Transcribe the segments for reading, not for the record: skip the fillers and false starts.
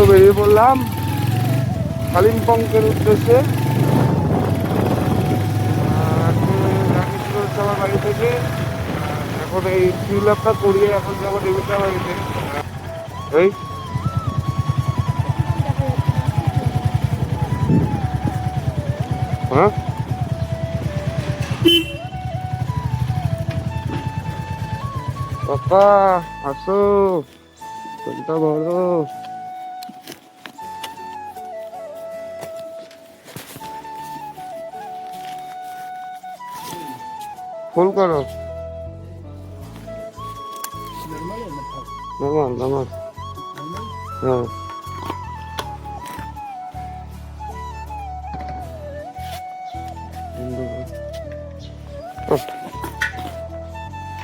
বেরিয়ে পড়লাম কালিম্পংয়ের উদ্দেশ্যে। আমার বাড়ি থেকে এখন এই ফিল আপটা করিয়ে এখন যাবো দেবিকা বাড়িতে। এই হ্যাঁ পাপা আসো, কোনটা বড় ফুল করো নর্মাল নর্মাল। হ্যাঁ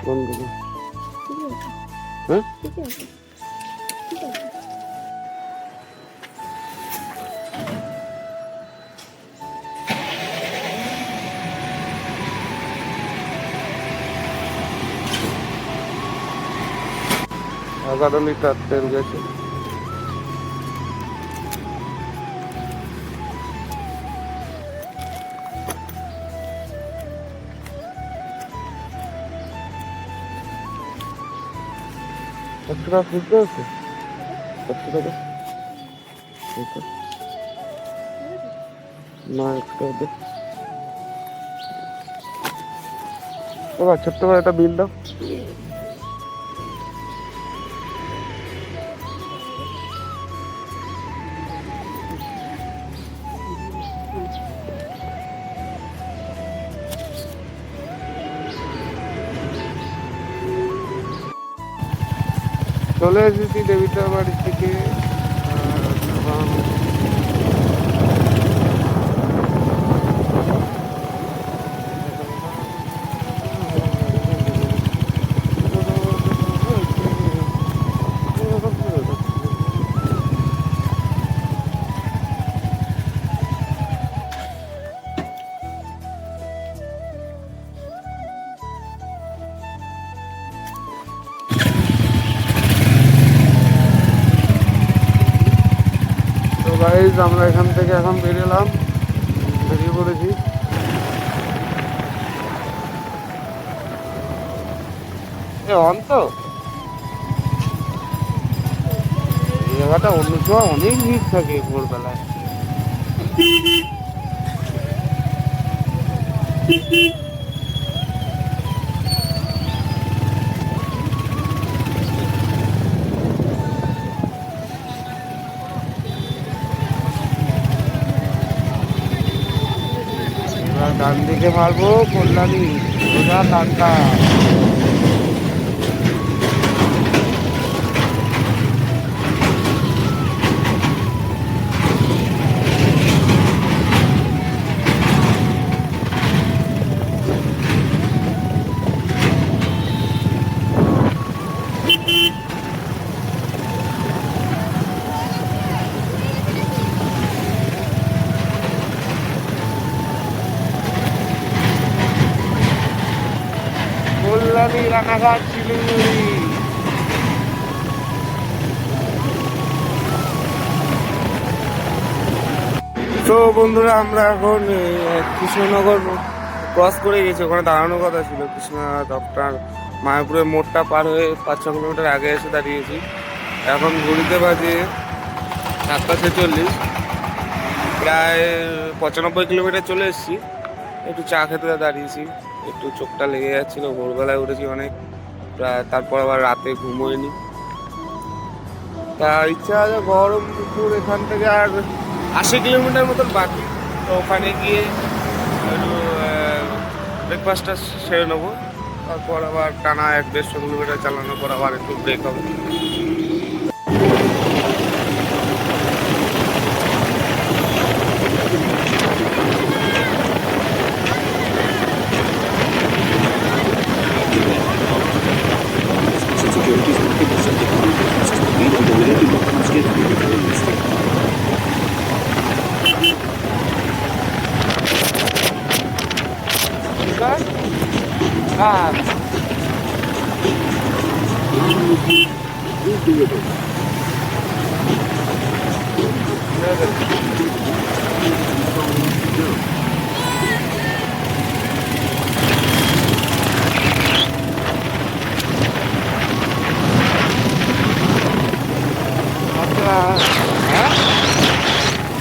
বন্ধু হ্যাঁ এগারো লিটার তেল গেছে। একশো টাকা খুঁজতে আছে, একশো টাকা না, একশো টাকা দে বাবা, ছোট্ট করে একটা বিল দাও। চলে এসেছি দেবিতার বাড়ি থেকে। গাইজ আমরা এখান থেকে এখন বেরিয়ে পড়েছি। অন্ত এই জায়গাটা অন্য সময় অনেক ভিড় থাকে ভোরবেলায়। ডান দিকে মারবো কল্যাণী, সোজা টাটা। কল্যাণী, রানাঘাট, শিলিগুড়ি। তো বন্ধুরা আমরা এখন কৃষ্ণনগর ক্রস করে গেছি, ওখানে দাঁড়ানোর কথা ছিল। কৃষ্ণনগর ডক্টর মায়াপুরের মোড়টা পার হয়ে 5-6 কিলোমিটার আগে এসে দাঁড়িয়েছি। এখন ঘুরিতে বাজে 7:46, প্রায় 95 কিলোমিটার চলে এসেছি। একটু চা খেতে দাঁড়িয়েছি, একটু চোখটা লেগে যাচ্ছিল, ভোরবেলায় উঠেছি অনেক, প্রায় তারপর আবার রাতে ঘুমোয়নি। তা ইচ্ছা আছে গরম দুপুর এখান থেকে আর 80 কিলোমিটার মতন বাকি, তো ওখানে গিয়ে একটু ব্রেকফাস্টটা সেরে নেবো। তারপর আবার টানা 1-1.5 কিলোমিটার চালানোর পর আবার একটু ব্রেক হবে।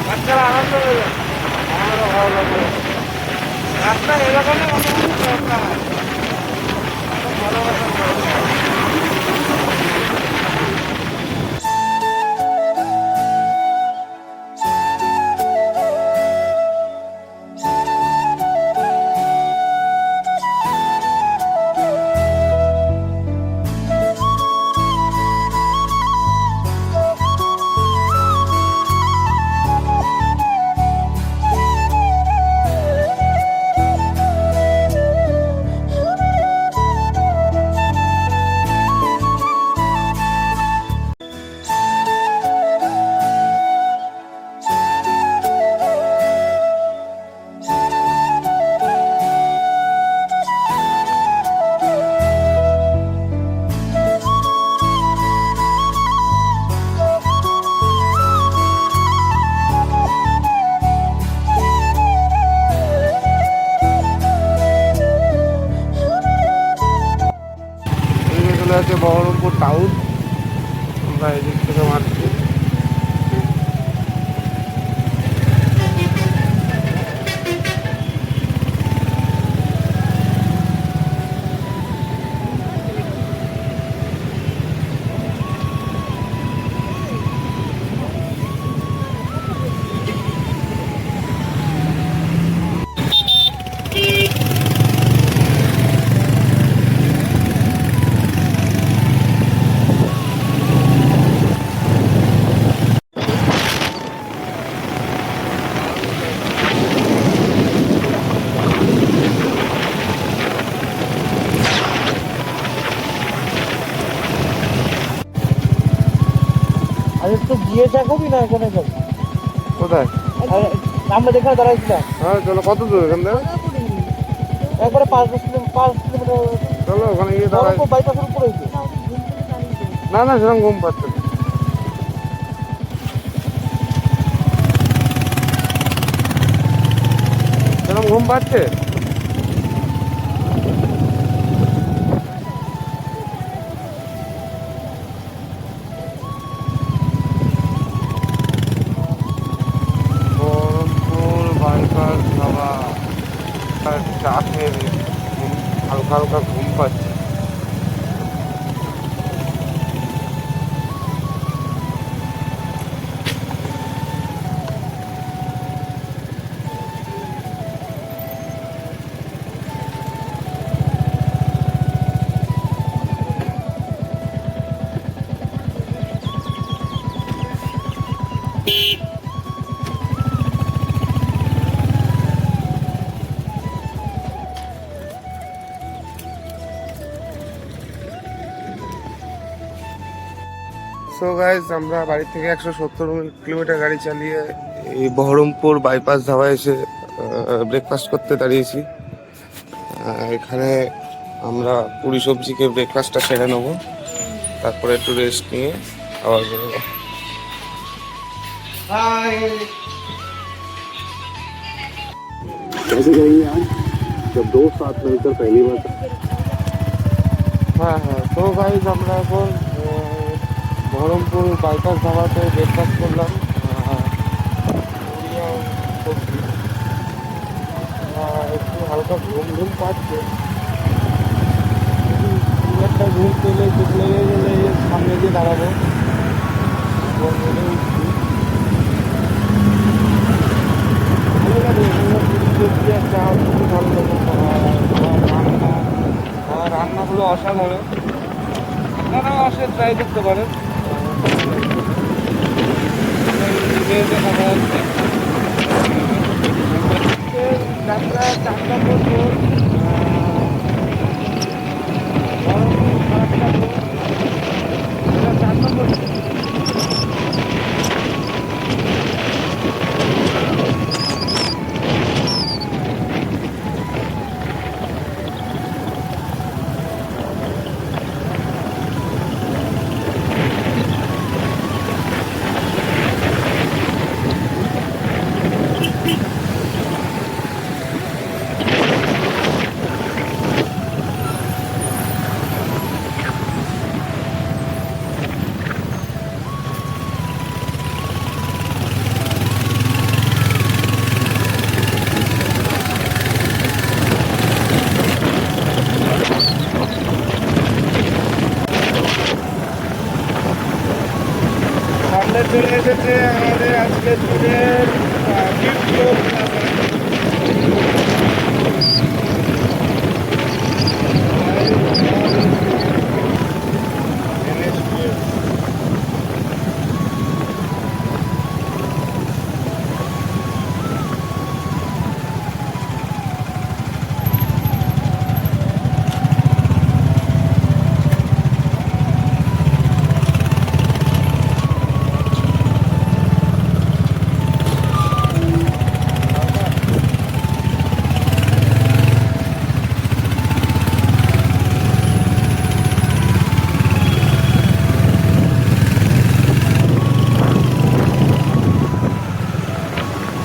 বাচ্চারা আনন্দ পেল, আমারও ভালো লাগলো। রাস্তা এরকমই ভালোবাসা। আছে বহরমপুর টাউন, আমরা এদিক থেকে মারছি। তো গিয়ে দেখাবি না এখানে যাবি কোথায়? আমরা যেখানে দাঁড়াইছিলাম। হ্যাঁ চলো, কত দূর এখান থেকে? একবারে 5 কিলোমিটার। চলো ওখানে গিয়ে দাঁড়াই। বাইপাসের উপরে না না, সেরকম ঘুম পাচ্ছে না। সেরকম ঘুম পাচ্ছে। চাপের হালকা হালকা ঘুম পাচ্ছে। সো গাইজ, আমরা বাড়ি থেকে 170 কিলোমিটার গাড়ি চালিয়ে এই বহরমপুর বাইপাস ধাবায় এসে ব্রেকফাস্ট করতে দাঁড়িয়েছি। এখানে আমরা পুরি সবজিকে ব্রেকফাস্টটা সেরে নেবো, তারপরে একটু রেস্ট নিয়ে আবার বেরোবো। कैसे करेंगे आज जब दो साथ मिलकर पहली बार। হ্যাঁ হ্যাঁ, তো গাইজ আমরা এখন বহরমপুর বাইপাস ধাবাতে ব্রেকফাস্ট করলাম। পুরি আর সবজি। একটু হালকা ঘুম ঘুম পাচ্ছে, খুব একটা ঘুম পেলে চোখ লেগে গেলে সামনে দিয়ে দাঁড়াবো। ভালো লাগে সবজি একটা খুবই ভালো লাগে। রান্নাগুলো অসাধারণ, আপনারাও আসে ট্রাই করতে পারেন। যাত্রা 4টা বছর চলে এসেছে আমাদের আজকের দিনের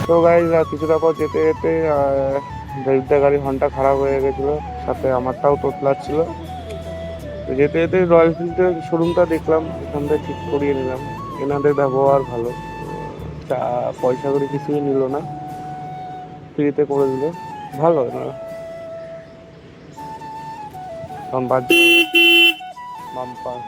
তো গাইজ কিছুটা পর যেতে যেতে দেবদা গাড়ি হর্নটা খারাপ হয়ে গেছিলো, সাথে আমারটাও তোতলাচ্ছিল। তো যেতে যেতে রয়্যাল এনফিল্ডের শোরুমটা দেখলাম, এখান থেকে ঠিক করিয়ে নিলাম। এনাদের ব্যবহার ভালো, পয়সা করে কিছুই নিল না, ফ্রিতে করে দিল, ভালো এনারা। কারণ বাম্পার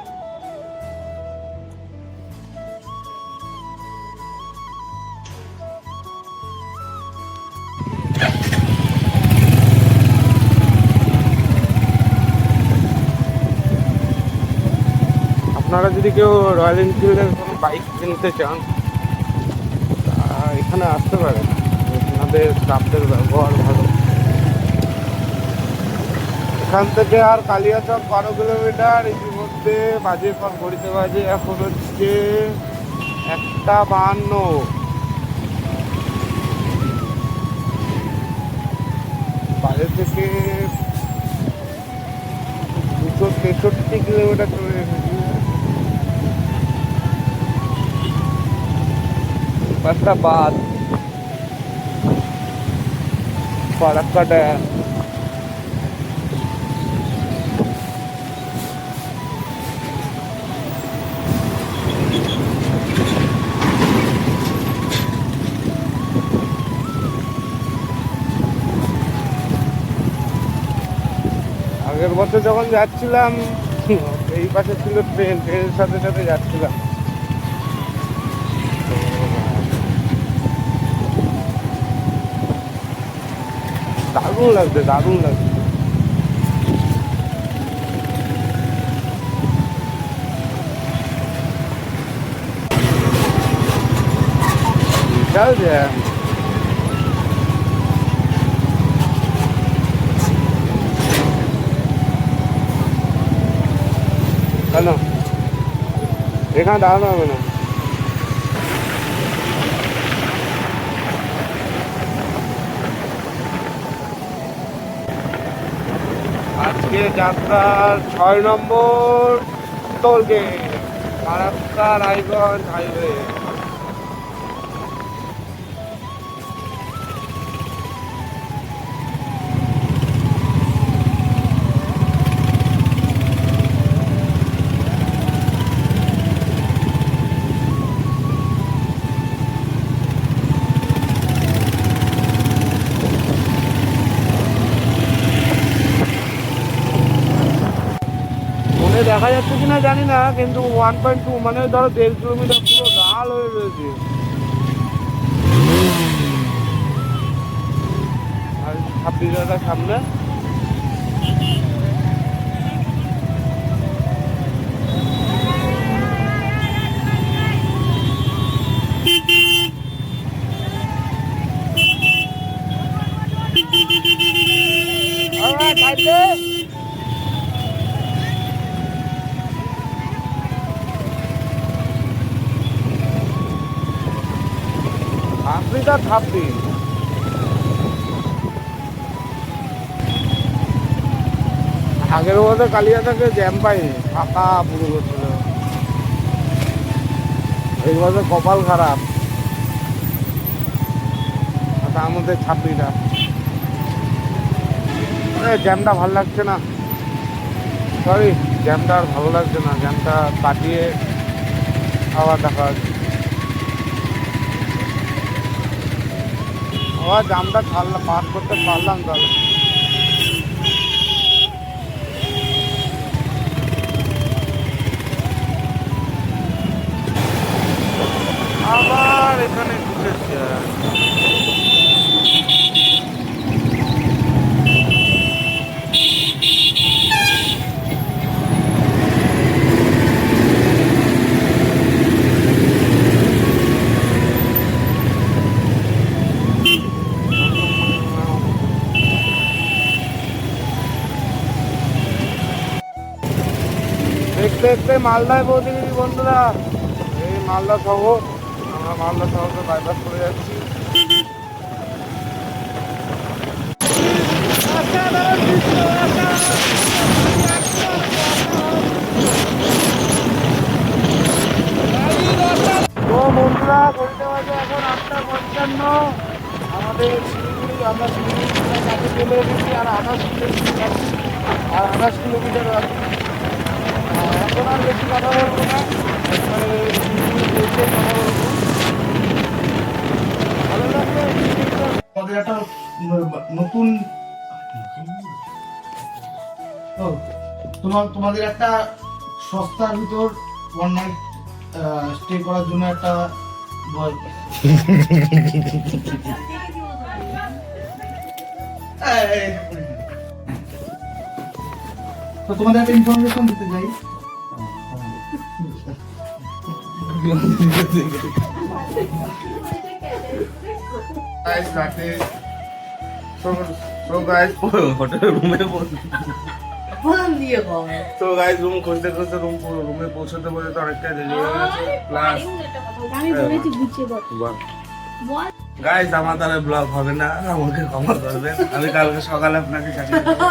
আপনারা যদি কেউ রয়্যাল এনফিল্ডের কোনো বাইক কিনতে চান এখানে আসতে পারেন, আপনাদের স্টাফদের ব্যবহার ভালো। এখান থেকে আর কালিয়াচক 12 কিলোমিটার, ইতিমধ্যে বাজে ঘড়িতে বাজে এখন হচ্ছে 1:52। বাজে থেকে 263 কিলোমিটার চলে এসেছি। রাস্তা বাদ ফারাক্কা ড্যাম। আগের বছর যখন যাচ্ছিলাম এই পাশে ছিল ট্রেনের সাথে সাথে যাচ্ছিলাম। দারুণ লাগছে, দারুণ লাগছে। বিশাল জ্যাম। কেন এখানে দাঁড়ানো হবে না? আজকে যাত্রার 6 নম্বর toll gate, Farakka Raiganj highway. দেখা যাচ্ছে কিনা জানি না, কিন্তু 1.2 মানে ধরো 1.5 কিলোমিটার পুরো লাল হয়ে রয়েছে। আর 26 সামনে আফ্রিকা থাপড়ি। আগের বছর কালিয়াচকে জ্যাম পাইনি, ফাঁকা পুরো করছিল। এই বছর কপাল খারাপ, তার মধ্যে 26টা। জ্যামটা ভালো লাগছে না, সরি জ্যামটা আর ভালো লাগছে না। জ্যামটা কাটিয়ে আবার দেখা যাচ্ছে। আবার জ্যামটা ছাড়লাম, পাস করতে পারলাম তাহলে। এখানে ঢুকেছি দেখতে দেখতে মালদায় পৌঁছে গেছি বন্ধুরা। এই মালদা শহর, আমরা মালদা শহরকে বাইপাস করে যাচ্ছি। তো বন্ধুরা ঘড়িতে বাজে এখন 8:55। আমাদের শিলিগুড়ি, আমরা শিলিগুড়ি কাছে চলে এসেছি। আর 28 কিলোমিটার বাকি। এখন আর বেশি কথা বলবো না, একবারে শিলিগুড়ি পৌঁছে কথা বলবো। ভালো লাগলো আমাদের একটা নতুন তোমাদের একটা সস্তার ভিতর ওয়ান নাইট স্টে করার জন্য একটা তো তোমাদের একটা ইনফরমেশন দিতে চাই। guys, রাতে so guys হোটেলের রুমে তো গাইস রুম খুঁজতে খুঁজতে রুমে পৌঁছতে পৌঁছতে অনেকটা দেরি হয়ে গেছে। প্লাস আমি বলেছি গুছিয়ে বল বল গাইস আমার দ্বারা ব্লগ হবে না, আমাকে ক্ষমা করবেন। আমি কালকে সকালে আপনাকে জানিয়ে দেবো।